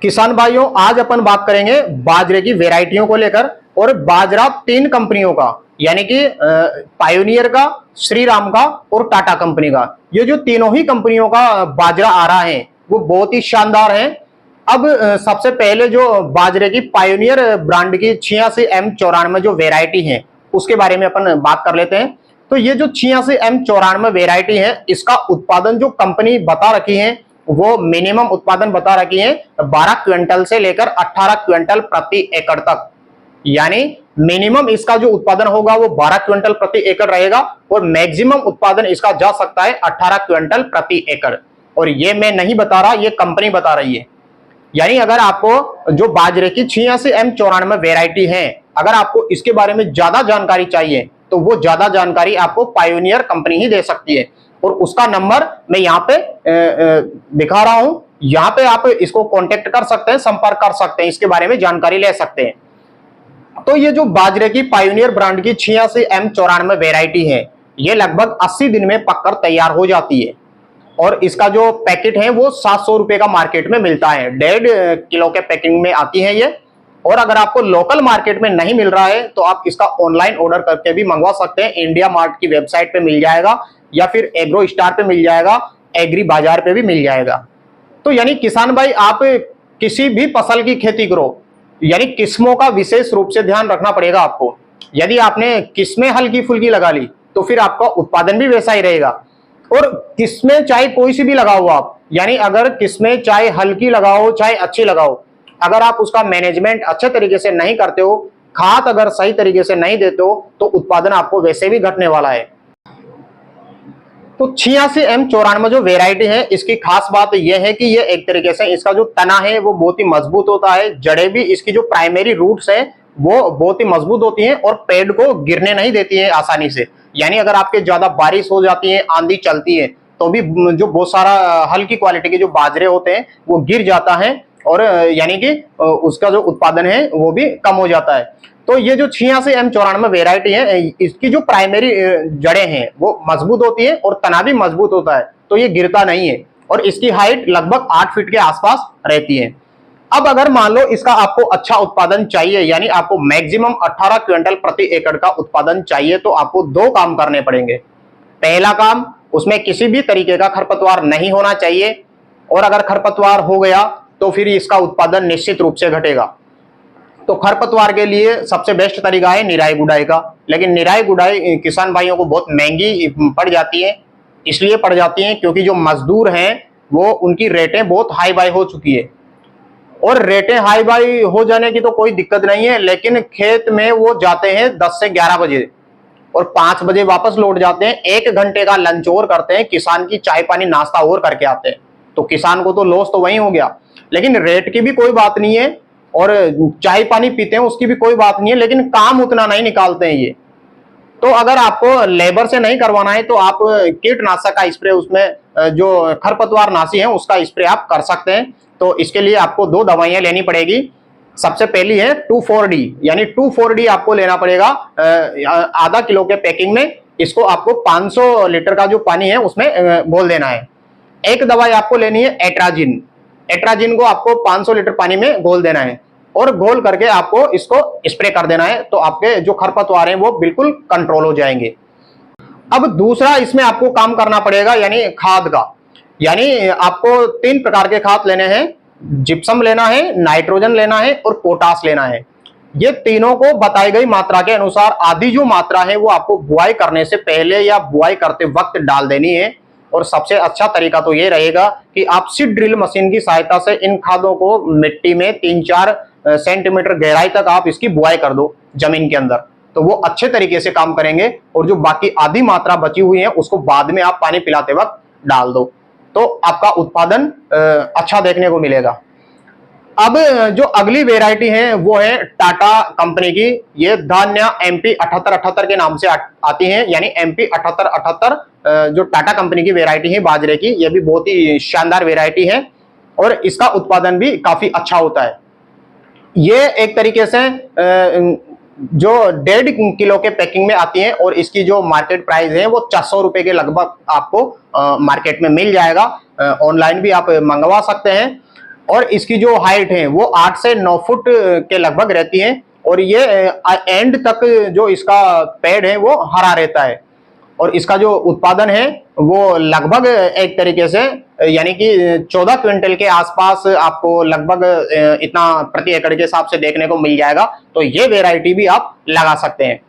किसान भाइयों, आज अपन बात करेंगे बाजरे की वैरायटियों को लेकर। और बाजरा 3 कंपनियों का, यानी कि पायोनियर का, श्रीराम का और टाटा कंपनी का, ये जो तीनों ही कंपनियों का बाजरा आ रहा है वो बहुत ही शानदार है। अब सबसे पहले जो बाजरे की पायोनियर ब्रांड की 86M94 जो वैरायटी है उसके बारे में अपन बात कर लेते हैं। तो ये जो 86M94 वैरायटी है, इसका उत्पादन जो कंपनी बता रखी है वो मिनिमम उत्पादन बता रखी है 12 क्विंटल से लेकर 18 क्विंटल प्रति एकड़ तक। यानी मिनिमम इसका जो उत्पादन होगा वो 12 क्विंटल प्रति एकड़ रहेगा और मैक्सिमम उत्पादन इसका जा सकता है 18 क्विंटल प्रति एकड़। और ये मैं नहीं बता रहा, ये कंपनी बता रही है। यानी अगर आपको जो बाजरे की 86M94 वैरायटी है, अगर आपको इसके बारे में ज्यादा जानकारी चाहिए तो वो ज्यादा जानकारी आपको पायोनियर कंपनी ही दे सकती है। और उसका नंबर मैं यहाँ पे दिखा रहा हूं, यहाँ पे आप इसको कांटेक्ट कर सकते हैं, संपर्क कर सकते हैं, इसके बारे में जानकारी ले सकते हैं। तो ये जो बाजरे की पायोनियर ब्रांड की 86M94 वैरायटी है, ये लगभग 80 दिन में पककर तैयार हो जाती है। और इसका जो पैकेट है वो 700 रुपए का मार्केट में मिलता है। 1.5 किलो के पैकिंग में आती है ये। और अगर आपको लोकल मार्केट में नहीं मिल रहा है तो आप इसका ऑनलाइन ऑर्डर करके भी मंगवा सकते हैं। इंडिया मार्ट की वेबसाइट पे मिल जाएगा या फिर एग्रो स्टार पे मिल जाएगा, एग्री बाजार पे भी मिल जाएगा। तो यानी किसान भाई, आप किसी भी फसल की खेती करो, यानी किस्मों का विशेष रूप से ध्यान रखना पड़ेगा आपको। यदि आपने किस्में हल्की फुल्की लगा ली तो फिर आपका उत्पादन भी वैसा ही रहेगा। और किस्में चाहे कोई सी भी लगाओ आप, यानी अगर किस्में चाहे हल्की लगाओ चाहे अच्छी लगाओ, अगर आप उसका मैनेजमेंट अच्छे तरीके से नहीं करते हो, खाद अगर सही तरीके से नहीं देते हो, तो उत्पादन आपको वैसे भी घटने वाला है। तो 86M94 जो वैरायटी है, इसकी खास बात यह है कि ये एक तरीके से इसका जो तना है वो बहुत ही मजबूत होता है। जड़ें भी इसकी जो प्राइमरी रूट्स है वो बहुत ही मजबूत होती हैं और पेड़ को गिरने नहीं देती है आसानी से। यानी अगर आपके ज्यादा बारिश हो जाती है, आंधी चलती है, तो भी जो बहुत सारा हल्की क्वालिटी के जो बाजरे होते हैं वो गिर जाता है और यानी कि उसका जो उत्पादन है वो भी कम हो जाता है। तो ये जो 86M94 वैरायटी है, इसकी जो प्राइमरी जड़ें हैं वो मजबूत होती है और तना भी मजबूत होता है, तो ये गिरता नहीं है। और इसकी हाइट लगभग 8 फीट के आसपास रहती है। अब अगर मान लो इसका आपको अच्छा उत्पादन चाहिए, यानी आपको मैक्सिमम 18 क्विंटल प्रति एकड़ का उत्पादन चाहिए, तो आपको 2 काम करने पड़ेंगे। पहला काम, उसमें किसी भी तरीके का खरपतवार नहीं होना चाहिए। और अगर खरपतवार हो गया तो फिर इसका उत्पादन निश्चित रूप से घटेगा। तो खरपतवार के लिए सबसे बेस्ट तरीका है निराई गुड़ाई का। लेकिन निराई गुड़ाई किसान भाइयों को बहुत महंगी पड़ जाती है। इसलिए पड़ जाती है क्योंकि जो मजदूर हैं वो उनकी रेटें बहुत हाई बाई हो चुकी है। और रेटें हाई बाई हो जाने की तो कोई दिक्कत नहीं है, लेकिन खेत में वो जाते हैं 10 से 11 बजे और 5 बजे वापस लौट जाते हैं। 1 घंटे का लंच और करते हैं, किसान की चाय पानी नाश्ता और करके आते हैं। तो किसान को तो लॉस तो वही हो गया। लेकिन रेट की भी कोई बात नहीं है और चाय पानी पीते हैं उसकी भी कोई बात नहीं है, लेकिन काम उतना नहीं निकालते हैं ये। तो अगर आपको लेबर से नहीं करवाना है तो आप कीटनाशक का स्प्रे, उसमें जो खरपतवार नाशी है उसका स्प्रे आप कर सकते हैं। तो इसके लिए आपको 2 दवाइयां लेनी पड़ेगी। सबसे पहली है 2,4-D, यानी 2,4-D आपको लेना पड़ेगा आधा किलो के पैकिंग में। इसको आपको 500 लीटर का जो पानी है उसमें घोल देना है। एक दवाई आपको लेनी है एट्राजिन। एट्राजिन को आपको 500 लीटर पानी में घोल देना है और घोल करके आपको इसको स्प्रे कर देना है। तो आपके जो खरपतवार हैं वो बिल्कुल कंट्रोल हो जाएंगे। अब दूसरा इसमें आपको काम करना पड़ेगा, यानी खाद का। यानी आपको 3 प्रकार के खाद लेने हैं। जिप्सम लेना है, नाइट्रोजन लेना है और पोटास लेना है। ये तीनों को बताई गई मात्रा के अनुसार आधी जो मात्रा है वो आपको बुआई करने से पहले या बुआई करते वक्त डाल देनी है। और सबसे अच्छा तरीका तो ये रहेगा कि आप सीड ड्रिल मशीन की सहायता से इन खादों को मिट्टी में 3-4 सेंटीमीटर गहराई तक आप इसकी बुआई कर दो जमीन के अंदर, तो वो अच्छे तरीके से काम करेंगे। और जो बाकी आधी मात्रा बची हुई है उसको बाद में आप पानी पिलाते वक्त डाल दो, तो आपका उत्पादन अच्छा देखने को मिलेगा। अब जो अगली वेराइटी है वो है टाटा कंपनी की। ये धान्या MP 7878 के नाम से आती है, यानी MP 7878 जो टाटा कंपनी की वेराइटी है बाजरे की, ये भी बहुत ही शानदार वेराइटी है और इसका उत्पादन भी काफी अच्छा होता है। ये एक तरीके से जो 1.5 किलो के पैकिंग में आती है और इसकी जो मार्केट प्राइस है वो 400 रुपए के लगभग आपको मार्केट में मिल जाएगा। ऑनलाइन भी आप मंगवा सकते हैं। और इसकी जो हाइट है वो 8 से 9 फुट के लगभग रहती है, और ये एंड तक जो इसका पेड़ है वो हरा रहता है। और इसका जो उत्पादन है वो लगभग एक तरीके से यानी कि 14 क्विंटल के आसपास आपको लगभग इतना प्रति एकड़ के हिसाब से देखने को मिल जाएगा। तो ये वेराइटी भी आप लगा सकते हैं।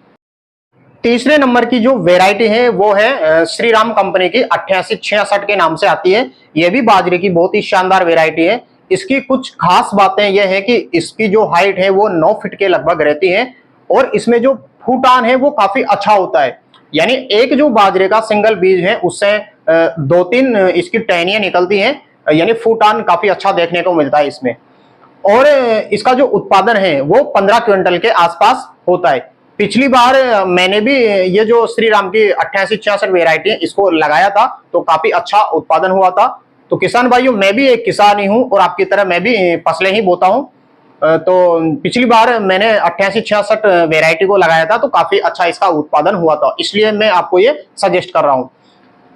तीसरे नंबर की जो वेराइटी है वो है श्री राम कंपनी की 8866 के नाम से आती है। ये भी बाजरे की बहुत ही शानदार वेराइटी है। इसकी कुछ खास बातें यह है कि इसकी जो हाइट है वो 9 फीट के लगभग रहती है, और इसमें जो फूटान है वो काफी अच्छा होता है। यानी एक जो बाजरे का सिंगल बीज है उससे 2-3 इसकी टहनियां निकलती हैं, यानी फूटान काफी अच्छा देखने को मिलता है इसमें। और इसका जो उत्पादन है वो 15 क्विंटल के आसपास होता है। पिछली बार मैंने भी ये जो श्री राम की 8866 वेराइटी है इसको लगाया था, तो काफी अच्छा उत्पादन हुआ था। तो किसान भाइयों, मैं भी एक किसान ही हूं और आपकी तरह मैं भी फसलें ही बोता हूं। तो पिछली बार मैंने 8866 वेराइटी को लगाया था, तो काफी अच्छा इसका उत्पादन हुआ था, इसलिए मैं आपको ये सजेस्ट कर रहा हूं।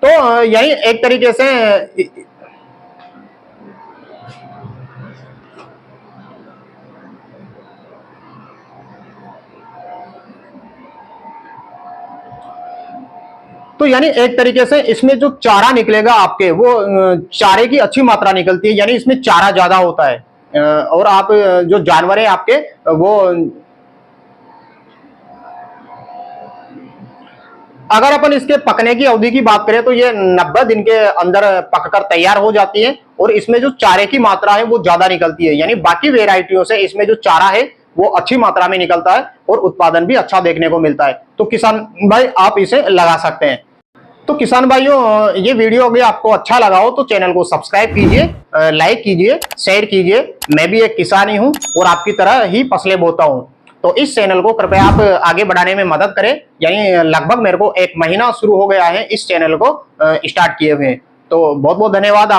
तो यही एक तरीके से एक तरीके से इसमें जो चारा निकलेगा आपके, वो चारे की अच्छी मात्रा निकलती है, यानी इसमें चारा ज्यादा होता है। और आप जो जानवर है आपके वो, अगर अपन इसके पकने की अवधि की बात करें तो ये 90 दिन के अंदर पककर तैयार हो जाती है, और इसमें जो चारे की मात्रा है वो ज्यादा निकलती है। यानी बाकी वेराइटियों से इसमें जो चारा है वो अच्छी मात्रा में निकलता है और उत्पादन भी अच्छा देखने को मिलता है। तो किसान भाई आप इसे लगा सकते हैं। तो किसान भाइयों, ये वीडियो अगर आपको अच्छा लगा हो तो चैनल को सब्सक्राइब कीजिए, लाइक कीजिए, शेयर कीजिए। मैं भी एक किसान ही हूं और आपकी तरह ही फसलें बोता हूं। तो इस चैनल को कृपया आप आगे बढ़ाने में मदद करें। यानी लगभग मेरे को 1 महीना शुरू हो गया है इस चैनल को स्टार्ट किए हुए। तो बहुत बहुत धन्यवाद।